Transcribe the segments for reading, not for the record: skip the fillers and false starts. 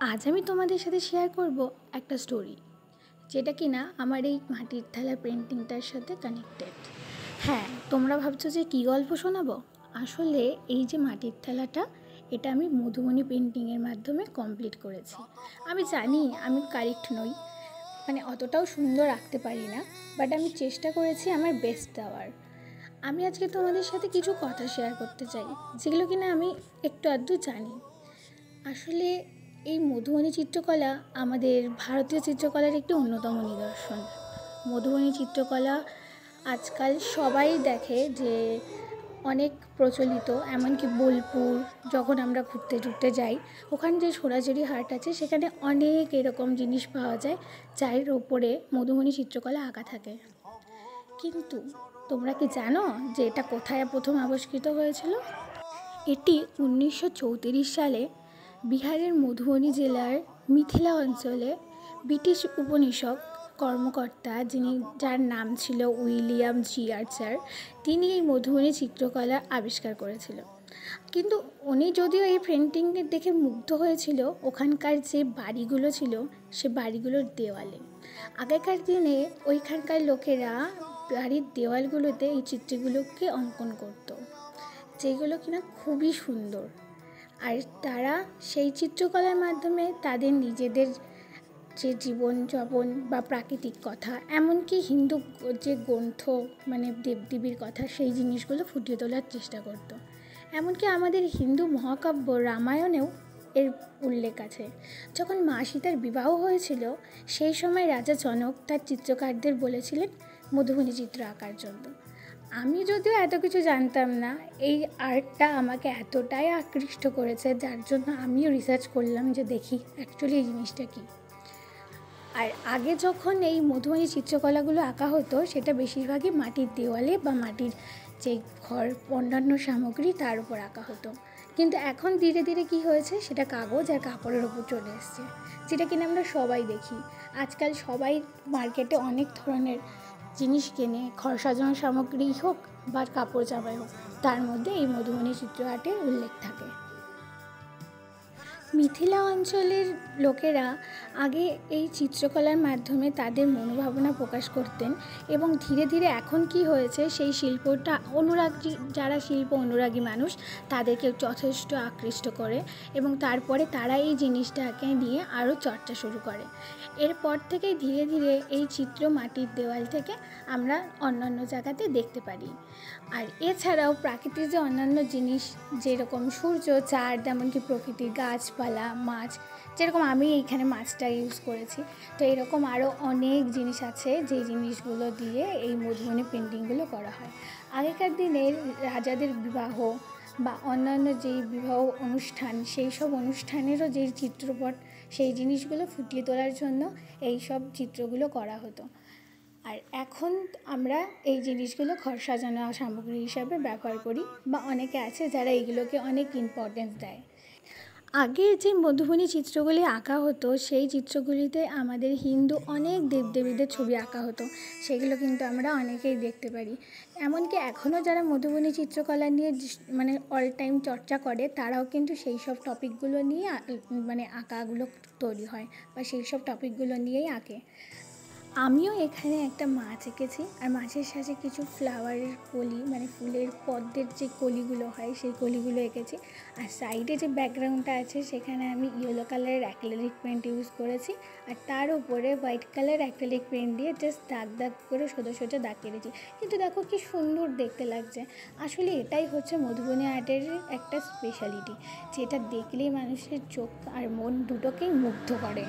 আজ আমি তোমাদের সাথে শেয়ার করব একটা স্টোরি, যেটা কিনা আমার এই মাটির থালা পেন্টিংটার সাথে কানেক্টেড। হ্যাঁ, তোমরা ভাবছো যে কী গল্প শোনাবো। আসলে এই যে মাটির থালাটা, এটা আমি মধুবনী পেন্টিংয়ের মাধ্যমে কমপ্লিট করেছি। আমি জানি আমি কারেক্ট নই, মানে অতটাও সুন্দর আঁকতে পারি না, বাট আমি চেষ্টা করেছি আমার বেস্ট দেওয়ার। আমি আজকে তোমাদের সাথে কিছু কথা শেয়ার করতে চাই, যেগুলো কিনা আমি একটু আধটু জানি। আসলে এই মধুবনী চিত্রকলা আমাদের ভারতীয় চিত্রকলার একটি অন্যতম নিদর্শন। মধুবনী চিত্রকলা আজকাল সবাই দেখে যে অনেক প্রচলিত, এমনকি বোলপুর যখন আমরা ঘুরতে যাই, ওখানে যে ছোড়াছড়ি হাট আছে সেখানে অনেক এরকম জিনিস পাওয়া যায় যার ওপরে মধুবনী চিত্রকলা আঁকা থাকে। কিন্তু তোমরা কি জানো যে এটা কোথায় প্রথম আবিষ্কৃত হয়েছিল? এটি 1934 সালে বিহারের মধুবনী জেলার মিথিলা অঞ্চলে ব্রিটিশ উপনিষদ কর্মকর্তা, যার নাম ছিল উইলিয়াম জি আর্চার, তিনি এই মধুবনী চিত্রকলা আবিষ্কার করেছিল। কিন্তু উনি যদিও এই পেন্টিংকে দেখে মুগ্ধ হয়েছিল ওখানকার যে বাড়িগুলো ছিল সে বাড়িগুলোর দেওয়ালে। আগেকার দিনে ওইখানকার লোকেরা বাড়ির দেওয়ালগুলোতে এই চিত্রগুলোকে অঙ্কন করত, যেগুলো কিনা খুবই সুন্দর। আর তারা সেই চিত্রকলার মাধ্যমে তাদের নিজেদের যে জীবনযাপন বা প্রাকৃতিক কথা, এমনকি হিন্দু যে গ্রন্থ মানে দেবদেবীর কথা, সেই জিনিসগুলো ফুটিয়ে তোলার চেষ্টা করত। এমনকি আমাদের হিন্দু মহাকাব্য রামায়ণেও এর উল্লেখ আছে। যখন মা সীতার বিবাহ হয়েছিল সেই সময় রাজা জনক তার চিত্রকারদের বলেছিলেন মধুবনী চিত্র আঁকার জন্য। আমি যদিও এত কিছু জানতাম না, এই আর্টটা আমাকে এতটাই আকৃষ্ট করেছে যার জন্য আমিও রিসার্চ করলাম যে দেখি অ্যাকচুয়ালি এই জিনিসটা কী। আর আগে যখন এই মধুবনী চিত্রকলাগুলো আঁকা হতো সেটা বেশিরভাগই মাটির দেওয়ালে বা মাটির যে ঘর অন্যান্য সামগ্রী তার উপর আঁকা হতো। কিন্তু এখন ধীরে ধীরে কী হয়েছে, সেটা কাগজ আর কাপড়ের ওপর চলে এসছে, যেটা কিনা আমরা সবাই দেখি। আজকাল সবাই মার্কেটে অনেক ধরনের জিনিস কেনে, ঘর সাজানোর সামগ্রী হোক বা কাপড় জামাই হোক, তার মধ্যে এই মধুবনী চিত্র আর্টের উল্লেখ থাকে। মিথিলা অঞ্চলের লোকেরা আগে এই চিত্রকলার মাধ্যমে তাদের মনোভাবনা প্রকাশ করতেন, এবং ধীরে ধীরে এখন কি হয়েছে, সেই শিল্পটা অনুরাগী, যারা শিল্প অনুরাগী মানুষ তাদেরকে যথেষ্ট আকৃষ্ট করে, এবং তারপরে তারা এই জিনিসটাকে নিয়ে আরও চর্চা শুরু করে। এরপর থেকেই ধীরে ধীরে এই চিত্র মাটির দেওয়াল থেকে আমরা অন্যান্য জায়গাতে দেখতে পারি। আর এছাড়াও প্রাকৃতিক যে অন্যান্য জিনিস, যেরকম সূর্য, চাঁদ, এমনকি প্রকৃতির গাছপালা, মাছ, যেরকম আমি এইখানে মাছটা ইউজ করেছি, তো এরকম আরও অনেক জিনিস আছে যেই জিনিসগুলো দিয়ে এই মধুবনী পেন্টিংগুলো করা হয়। আগেকার দিনে রাজাদের বিবাহ বা অন্যান্য যেই বিবাহ অনুষ্ঠান, সেই সব অনুষ্ঠানেরও যেই চিত্রপট, সেই জিনিসগুলো ফুটিয়ে তোলার জন্য এই সব চিত্রগুলো করা হতো। আর এখন আমরা এই জিনিসগুলো ঘর সাজানো সামগ্রী হিসাবে ব্যবহার করি, বা অনেকে আছে যারা এইগুলোকে অনেক ইম্পর্টেন্স দেয়। আগে যে মধুবনী চিত্রগুলি আঁকা হতো সেই চিত্রগুলিতে আমাদের হিন্দু অনেক দেবদেবীদের ছবি আঁকা হতো, সেগুলো কিন্তু আমরা অনেকেই দেখতে পারি। এমনকি এখনও যারা মধুবনী চিত্রকলা নিয়ে মানে অল টাইম চর্চা করে, তারাও কিন্তু সেই সব টপিকগুলো নিয়ে মানে আঁকাগুলো তৈরি হয় বা সেই সব টপিকগুলো নিয়েই আঁকে। আমিও এখানে একটা মাছ এঁকেছি, আর মাছের সাথে কিছু ফ্লাওয়ারের কলি, মানে ফুলের পদ্মের যে কলিগুলো হয় সেই কলিগুলো এঁকেছি। আর সাইডে যে ব্যাকগ্রাউন্ডটা আছে সেখানে আমি ইয়েলো কালারের অ্যাক্রিলিক পেন্ট ইউজ করেছি, আর তার উপরে হোয়াইট কালার অ্যাক্রিলিক পেন্ট দিয়ে জাস্ট দাগ দাগ করে সোজা সোজা দাগ কেটেছি। কিন্তু দেখো কি সুন্দর দেখতে লাগছে। আসলে এটাই হচ্ছে মধুবনী আর্টের একটা স্পেশালিটি, যেটা দেখলেই মানুষের চোখ আর মন দুটোকেই মুগ্ধ করে।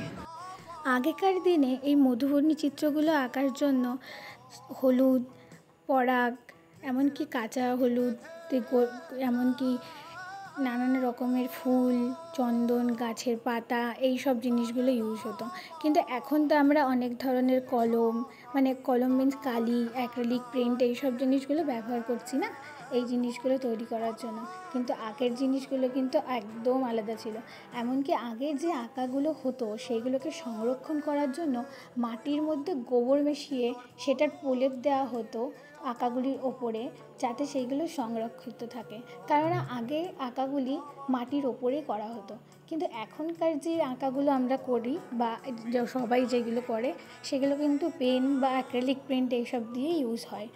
আগেকার দিনে এই মধুবনী চিত্রগুলো আঁকার জন্য হলুদ, পরাগ, এমনকি কাঁচা হলুদ, এমনকি নানান রকমের ফুল, চন্দন, গাছের পাতা, এই সব জিনিসগুলো ইউজ হতো। কিন্তু এখন তো আমরা অনেক ধরনের কলম, মানে কলম মিন্স কালি, অ্যাক্রিলিক পেন্ট, এই সব জিনিসগুলো ব্যবহার করছি না। এই জিনিসগুলো তৈরি করার জন্য, কিন্তু আগের জিনিসগুলো কিন্তু একদম আলাদা ছিল। এমনকি আগের যে আঁকাগুলো হতো সেইগুলোকে সংরক্ষণ করার জন্য মাটির মধ্যে গোবর মিশিয়ে সেটার প্রলেপ দেওয়া হতো আঁকাগুলির ওপরে, যাতে সেইগুলো সংরক্ষিত থাকে। কেননা আগে আঁকাগুলি মাটির ওপরেই করা হতো, কিন্তু এখনকার যে আঁকাগুলো আমরা করি বা সবাই যেগুলো করে সেগুলো কিন্তু পেন বা অ্যাক্রিলিক পেন্ট এইসব দিয়ে ইউজ হয়।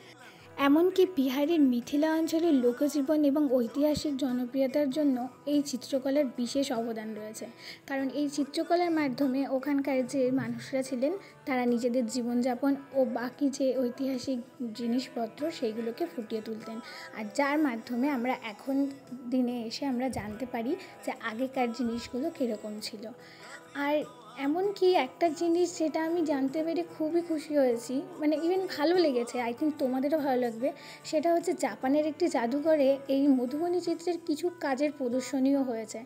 এমনকি বিহারের মিথিলা অঞ্চলের লোকজীবন এবং ঐতিহাসিক জনপ্রিয়তার জন্য এই চিত্রকলার বিশেষ অবদান রয়েছে। কারণ এই চিত্রকলার মাধ্যমে ওখানকার যে মানুষরা ছিলেন তারা নিজেদের জীবনযাপন ও বাকি যে ঐতিহাসিক জিনিসপত্র সেইগুলোকে ফুটিয়ে তুলতেন, আর যার মাধ্যমে আমরা এখন দিনে এসে আমরা জানতে পারি যে আগেকার জিনিসগুলো কীরকম ছিল। আর এমনকি একটা জিনিস যেটা আমি জানতে পেরে খুবই খুশি হয়েছি, মানে ইভেন ভালো লেগেছে, আই থিঙ্ক তোমাদেরও ভালো লাগবে, সেটা হচ্ছে জাপানের একটি জাদুঘরে এই মধুবনী চিত্রের কিছু কাজের প্রদর্শনীও হয়েছে,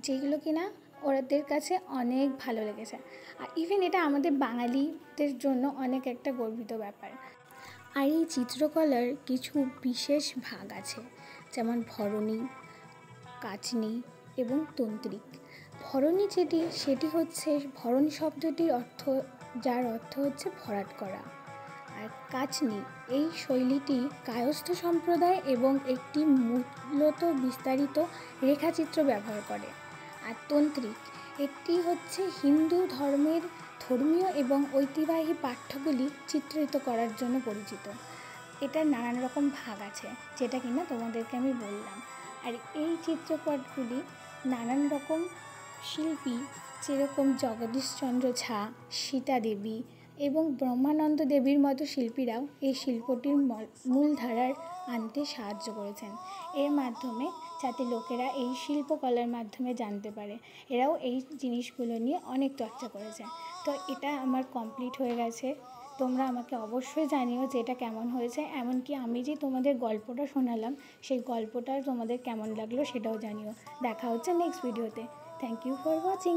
যেগুলো কিনা ওদের কাছে অনেক ভালো লেগেছে। আর ইভেন এটা আমাদের বাঙালিদের জন্য অনেক একটা গর্বিত ব্যাপার। আর এই চিত্রকলার কিছু বিশেষ ভাগ আছে, যেমন ভরণী, কাচনি এবং তন্ত্রিক। ভরণী সেটি হচ্ছে ভরণ শব্দটির অর্থ, যার অর্থ হচ্ছে ভরাট করা। আর কাচনি এই শৈলীটি কায়স্থ সম্প্রদায় এবং একটি মূলত বিস্তারিত রেখাচিত্র ব্যবহার করে। আর তন্ত্রিক এটি হচ্ছে হিন্দু ধর্মের ধর্মীয় এবং ঐতিহ্যবাহী পাঠ্যগুলি চিত্রিত করার জন্য পরিচিত। এটার নানান রকম ভাগ আছে, যেটা কিনা তোমাদেরকে আমি বললাম। আর এই চিত্রপটগুলি নানান রকম শিল্পী, যেরকম জগদীশচন্দ্র ঝা, সীতা দেবী এবং ব্রহ্মানন্দ দেবীর মতো শিল্পীরাও এই শিল্পটির মূলধারার আনতে সাহায্য করেছেন, এর মাধ্যমে যাতে লোকেরা এই শিল্পকলার মাধ্যমে জানতে পারে। এরাও এই জিনিসগুলো নিয়ে অনেক চর্চা করেছে। তো এটা আমার কমপ্লিট হয়ে গেছে। তোমরা আমাকে অবশ্যই জানিও যে এটা কেমন হয়েছে, এমনকি আমি যে তোমাদের গল্পটা শোনালাম সেই গল্পটা তোমাদের কেমন লাগলো সেটাও জানিও। দেখা হচ্ছে নেক্সট ভিডিওতে। Thank you for watching.